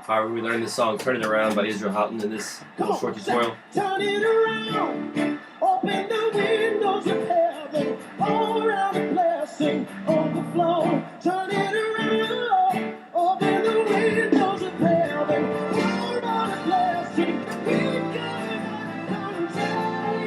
However, we learned this song, Turn It Around, by Israel Houghton in this little short tutorial. Turn it around, open the windows of heaven, pour out a blessing, overflow. Turn it around, open the windows of heaven, pour out a blessing. We've got control.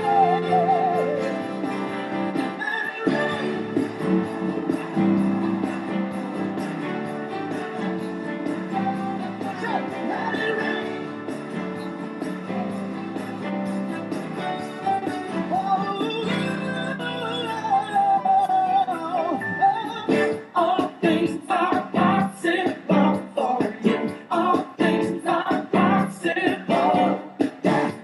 All things are possible for you. All things are possible.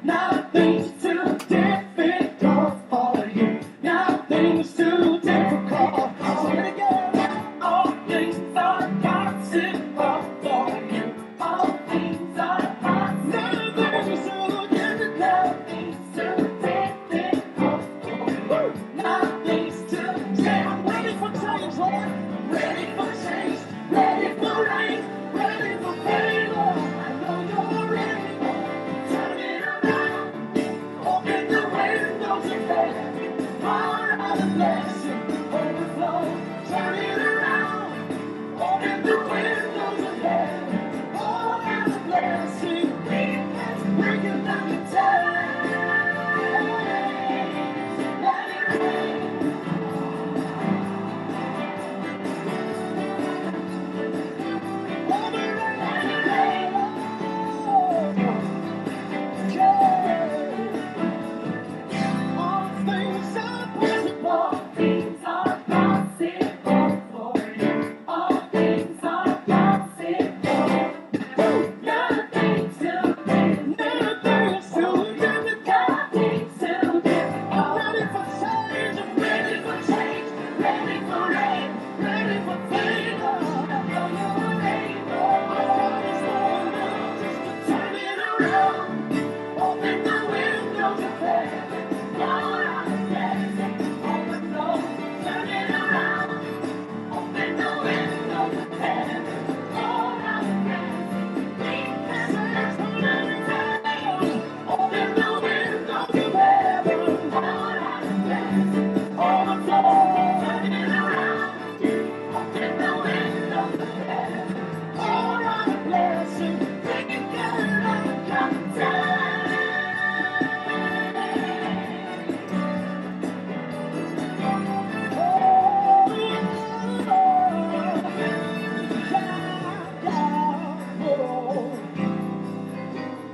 Nothing's too difficult for you. Nothing's too difficult. Say it again. All things are possible for you. All things are possible. Nothing's too difficult. Nothing's too difficult for you. Nothing's too difficult. I'm ready for change, Lord. Ready for change. Ready for rain. Ready for favor. I know you're ready. Turn it around. Open the windows of heaven. Pour out a blessing. Overflow. Turn it around. Open the windows of heaven. Pour out a blessing. We can down the tide. Let it rain. Let it rain. All things are possible. Things are possible for you. All things are possible. Nothing's too big. Nothing's too difficult. Nothing's too difficult. I'm ready for change. I'm ready for change. Ready for rain. Ready for favor. I know you're able. I just want to turn it around. Open the windows of heaven. Pour out a blessing. Overflow. Turn it around. Open the windows of heaven. Pour out a blessing. We can turn it around. Open the windows of heaven. Pour out a blessing. Overflow. Turn it around. Open the windows of heaven. Pour out a blessing. We can come down.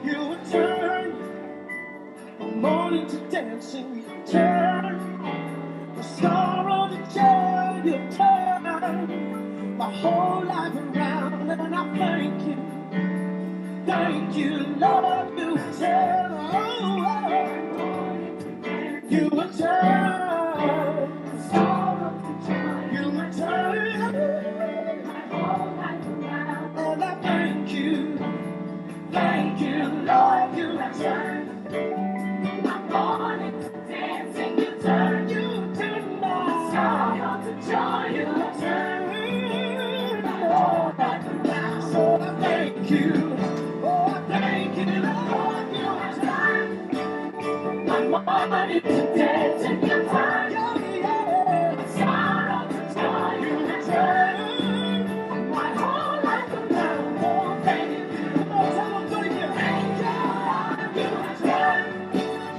You would turn from mourning to dancing. You turn the sorrow to joy. You turn my whole life around, and I thank you. Thank you, Lord. You turn, you would turn sorrow to joy. You would turn my whole life around, and I thank you. Thank you, Lord. You turn my mourning to dancing. You turn my sorrow to joy. You turn my whole life around. So I thank you. Oh, I thank you, Lord. You turn my mourning to dancing. You turn my sorrow to joy. You turn my whole life around. Oh, thank you. Come on, tell them thank you. Thank you, Lord. You turn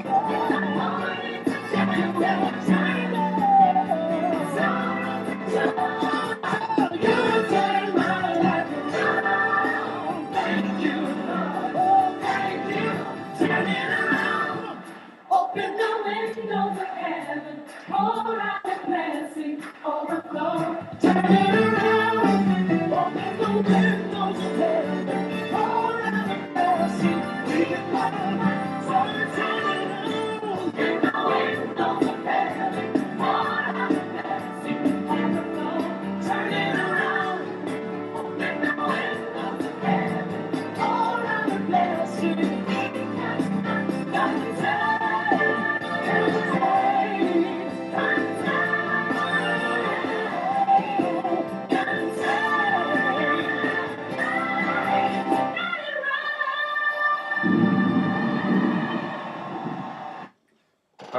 my mourning to dancing. You turn my sorrow to joy. You turn my life around. Thank you, Lord. Oh, thank you. Turn it around. Open the windows of heaven. Pour out a blessing. Overflow. Turn it around. Open the windows of heaven. Pour out a blessing. We can turn it around. Open the windows of heaven. Pour out a blessing. Overflow. Turn it around. Open the windows of heaven. Pour out a blessing.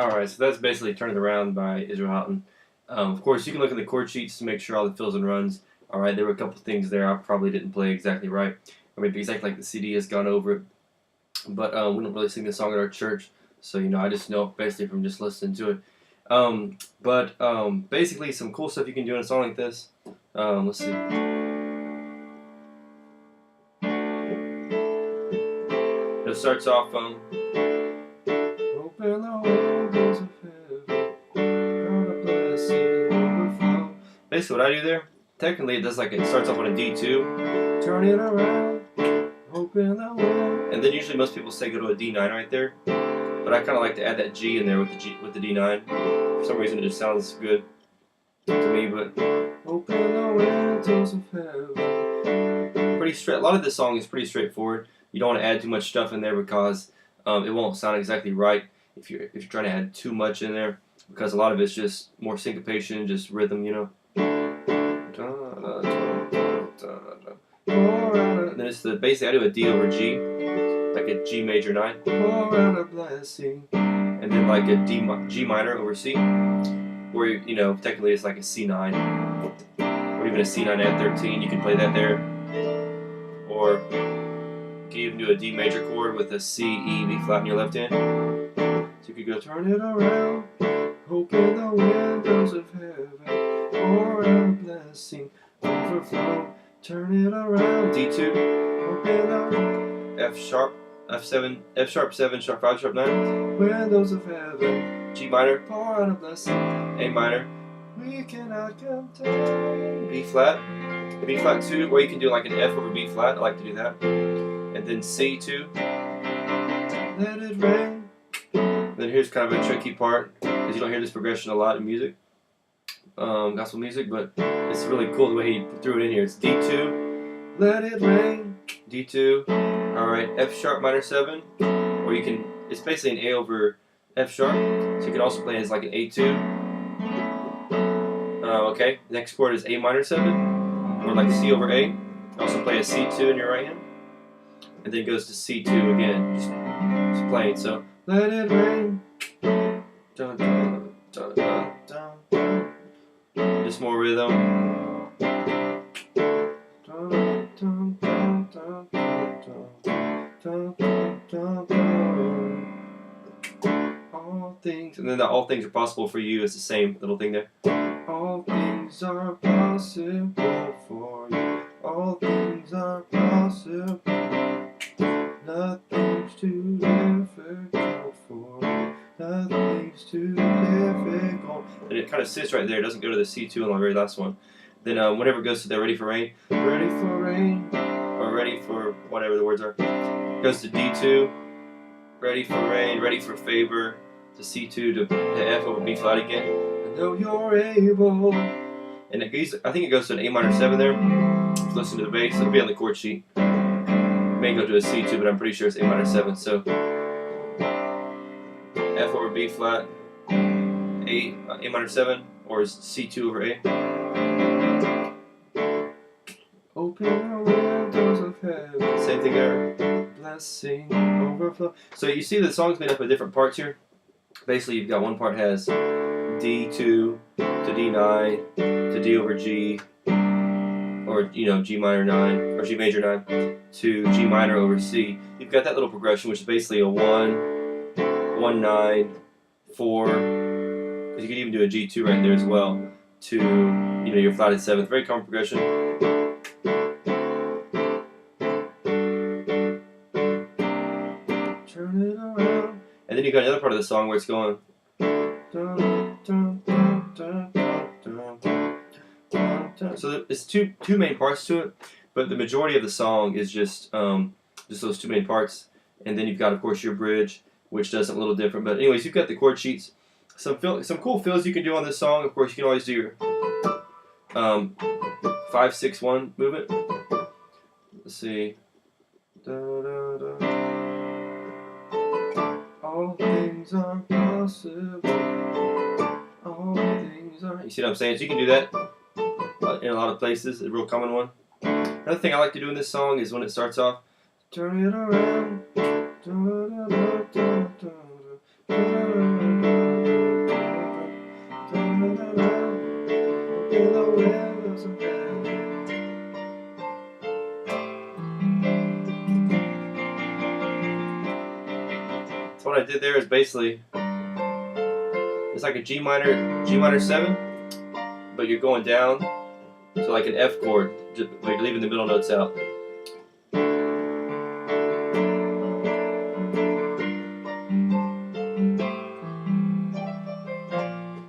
Alright, so that's basically Turn It Around by Israel Houghton. Of course, you can look at the chord sheets to make sure all the fills and runs. Alright, there were a couple things there I probably didn't play exactly right. Or maybe exactly like the CD has gone over it. But we don't really sing this song at our church. So, I just know basically from just listening to it. Basically, some cool stuff you can do in a song like this. Let's see. It starts off, open the windows of heaven, God a blessing overflow. Basically, what I do there, technically it starts off on a D2, turn it around, open the window, and then usually most people say go to a D9 right there, but I kind of like to add that G in there with the D9. For some reason, it just sounds good to me. But open the windows of heaven. Pretty straight. A lot of this song is pretty straightforward. You don't want to add too much stuff in there because it won't sound exactly right if you're trying to add too much in there, because a lot of it's just more syncopation, just rhythm, And then it's basically I do a D over G, like a G major 9, pour out a blessing, and then like a G minor over C, where technically it's like a C9, or even a C9 add 13. You can play that there, or you can even do a D major chord with a C, E, B flat in your left hand. So you could go turn it around, open the windows of heaven, pour out a blessing, overflow, turn it around, D2, open the F sharp, F7, F sharp 7, sharp 5, sharp 9, windows of heaven, G minor, pour out a blessing, A minor, we cannot contain, B flat 2, or you can do like an F over B flat, I like to do that. And then C2, let it rain. Then here's kind of a tricky part, because you don't hear this progression a lot in music, gospel music, but it's really cool the way he threw it in here. It's D2, let it rain, D2, alright, F sharp minor 7, or it's basically an A over F sharp, so you can also play it as like an A2. Okay, next chord is A minor 7, or like C over A. You also play a C2 in your right hand. And then it goes to C2 again, just playing. So let it rain, dun, dun, dun, dun, dun, dun. Just more rhythm. Dun, dun, dun, dun, dun, dun, dun, dun, dun. All things, and then the all things are possible for you is the same little thing there. All things are possible for you. All things are possible. Nothing's too difficult for me. Nothing's too difficult. And it kind of sits right there. It doesn't go to the C2 on the very last one. Then whenever it goes to the ready for rain, or ready for whatever the words are, it goes to D2, ready for rain, ready for favor, to C2 to the F over B flat again. I know you're able. And I think it goes to an A minor 7 there. Listen to the bass. It'll be on the chord sheet. May go to a C2, but I'm pretty sure it's A minor 7. So F over B flat, A minor 7, or is C2 over A. Open the windows of heaven. Same thing there. Blessing overflow. So you see the song's made up of different parts here. Basically, you've got one part has D2 to D9 to D over G, or G minor 9 or G major 9 to G minor over C. You've got that little progression, which is basically a 1, 1, 9, 4. Because you could even do a G2 right there as well. To your flatted 7th, very common progression. Turn it around, and then you got another part of the song where it's going. Dun, dun, dun, dun, dun, dun, dun. So there's two main parts to it, but the majority of the song is just those two main parts, and then you've got, of course, your bridge, which does something a little different. But anyways, you've got the chord sheets. Some cool fills you can do on this song. Of course, you can always do your 5-6-1 movement. Let's see. Da, da, da. All things are possible. All things are. You see what I'm saying? So you can do that in a lot of places. A real common one. Another thing I like to do in this song is when it starts off, turn it around. Da, da, da, da, da, da, da. what I did there is basically it's like a G minor 7, but you're going down, so like an F chord, but you're leaving the middle notes out.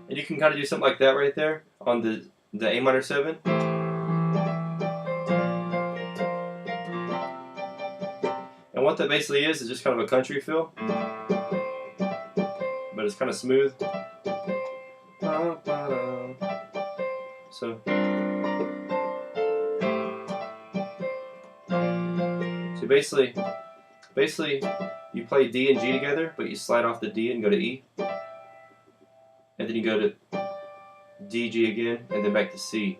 And you can kind of do something like that right there on the A minor 7. And what that basically is just kind of a country feel, but it's kind of smooth. So basically you play D and G together, but you slide off the D and go to E, and then you go to D, G again, and then back to C.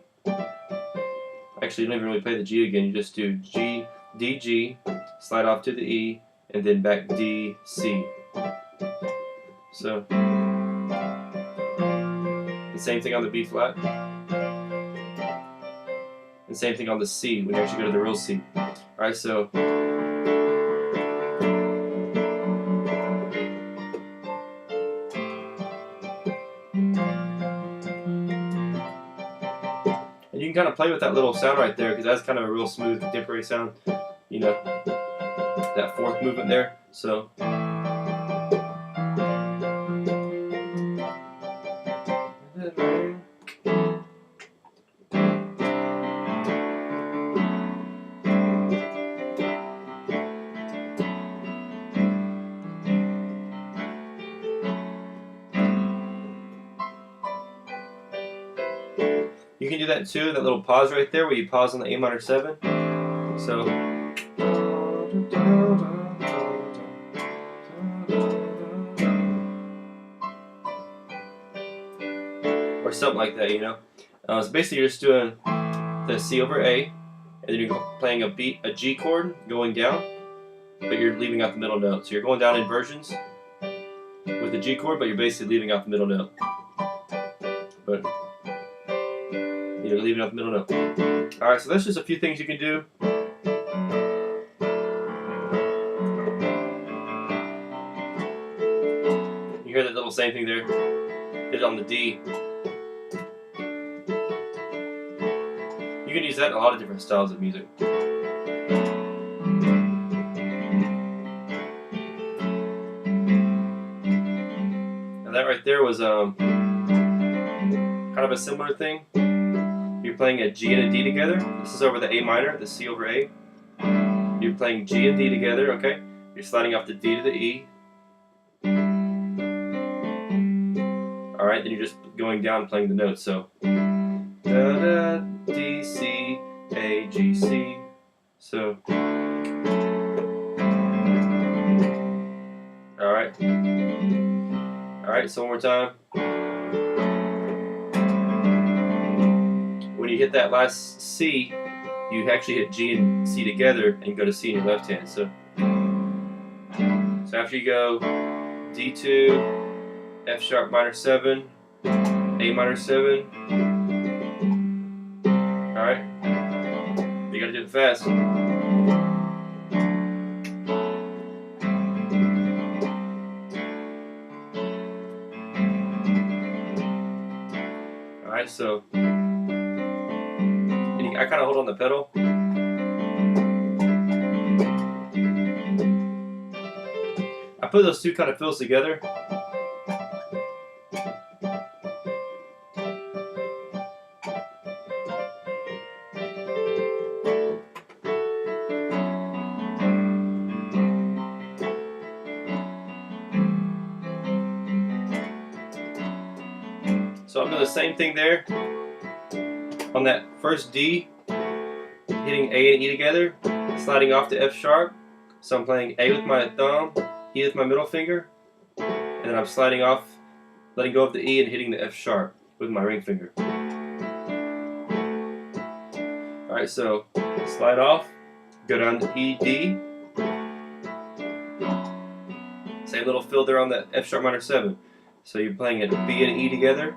Actually, you don't even really play the G again. You just do G, D, G, slide off to the E, and then back D, C. So the same thing on the B flat, and same thing on the C when you actually go to the real C. All right, so. And you can kind of play with that little sound right there, because that's kind of a real smooth contemporary sound, you know, that fourth movement there. So you can do that too, that little pause right there where you pause on the A minor 7. So or something like that, you know. So basically you're just doing the C over A, and then you're playing a G chord going down, but you're leaving out the middle note. So you're going down inversions with the G chord, but you're basically leaving out the middle note. But you're leaving out the middle note. Alright, so that's just a few things you can do. You hear that little same thing there? Hit it on the D. You can use that in a lot of different styles of music. And that right there was kind of a similar thing. You're playing a G and a D together. This is over the A minor, the C over A. You're playing G and D together, okay? You're sliding off the D to the E. Alright, then you're just going down playing the notes. So da da D C A G C. So alright. Alright, so one more time. When you hit that last C, you actually hit G and C together and go to C in your left hand. So after you go D2, F sharp minor 7, A minor 7. Alright? You gotta do it fast. Alright, so I kind of hold on the pedal. I put those two kind of fills together. So I'm doing the same thing there. On that first D, hitting A and E together, sliding off to F sharp. So I'm playing A with my thumb, E with my middle finger, and then I'm sliding off, letting go of the E and hitting the F sharp with my ring finger. Alright, so slide off, go down to E, D. Same little fill there on the F sharp minor 7. So you're playing a B and E together,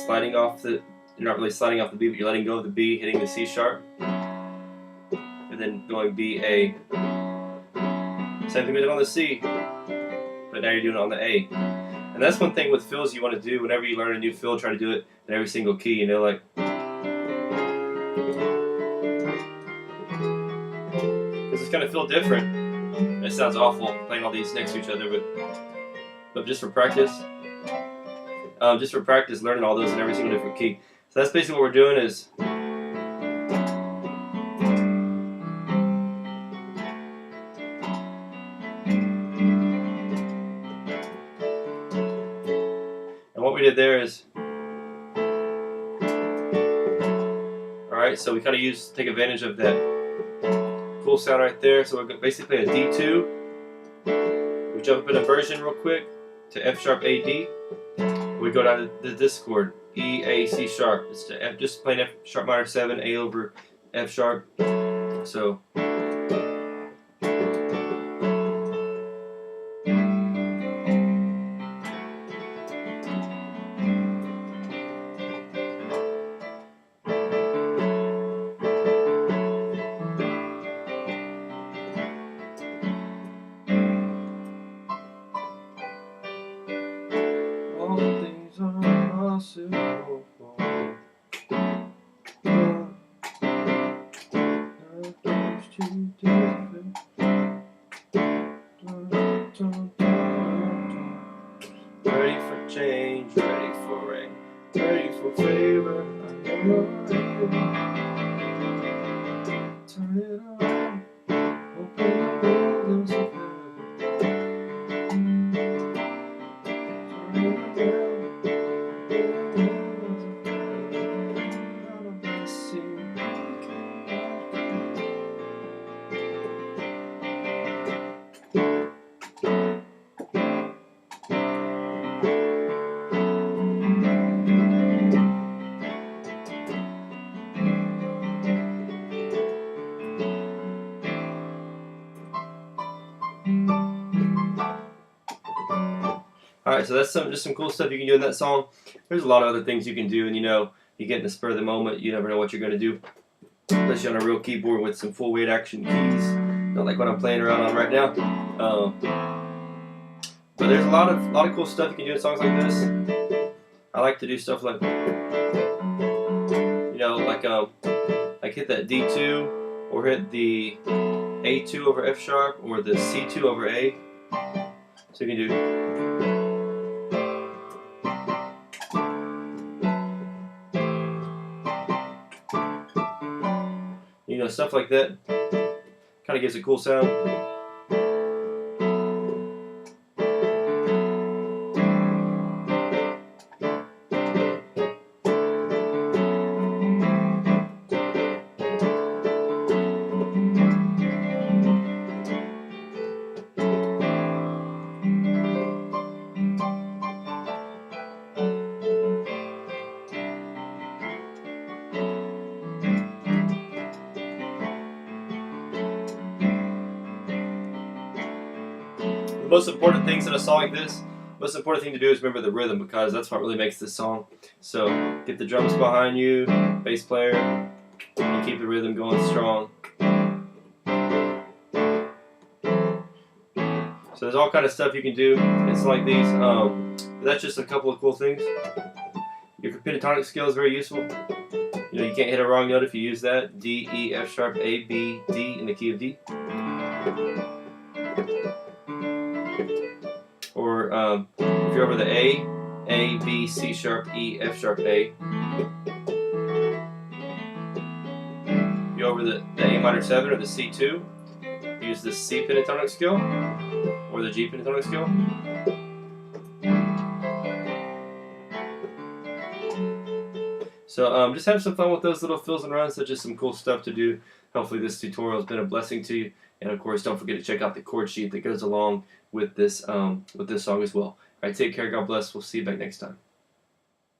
sliding off the, you're not really sliding off the B, but you're letting go of the B, hitting the C sharp, and then going B, A. Same thing we did on the C. but now you're doing it on the A. And that's one thing with fills you want to do whenever you learn a new fill. Try to do it in every single key. You know, like because it's gonna feel different. And it sounds awful playing all these next to each other, but just for practice, learning all those in every single different key. So that's basically what we're doing is. And what we did there is, alright, so we kind of take advantage of that cool sound right there. So we're basically a D2. We jump up in a version real quick to F sharp A D. We go down to the discord, E A C sharp. It's to F, just playing F sharp minor 7, A over F sharp. So. All things are possible for nothing's too different. Ready for change, ready for rain, ready for favor. I know you're ready. Turn it on, open the windows of heaven. Alright, so that's just some cool stuff you can do in that song. There's a lot of other things you can do, and you know, you get in the spur of the moment, you never know what you're going to do. Especially on a real keyboard with some full weight action keys, not like what I'm playing around on right now. But there's a lot of cool stuff you can do in songs like this. I like to do stuff like, you know, like hit that D2, or hit the A2 over F sharp, or the C2 over A. So you can do. You know, stuff like that kind of gives a cool sound. The most important things in a song like this, most important thing to do is remember the rhythm, because that's what really makes this song. So get the drums behind you, bass player, and keep the rhythm going strong. So there's all kind of stuff you can do. It's like these. But that's just a couple of cool things. Your pentatonic scale is very useful. You know, you can't hit a wrong note if you use that. D, E, F sharp, A, B, D in the key of D. Or if you're over the A, B, C sharp, E, F sharp, A. If you're over the A minor 7 or the C2, use the C pentatonic scale or the G pentatonic scale. So just have some fun with those little fills and runs. That's just some cool stuff to do. Hopefully this tutorial has been a blessing to you. And of course, don't forget to check out the chord sheet that goes along with this song as well. All right, take care. God bless. We'll see you back next time.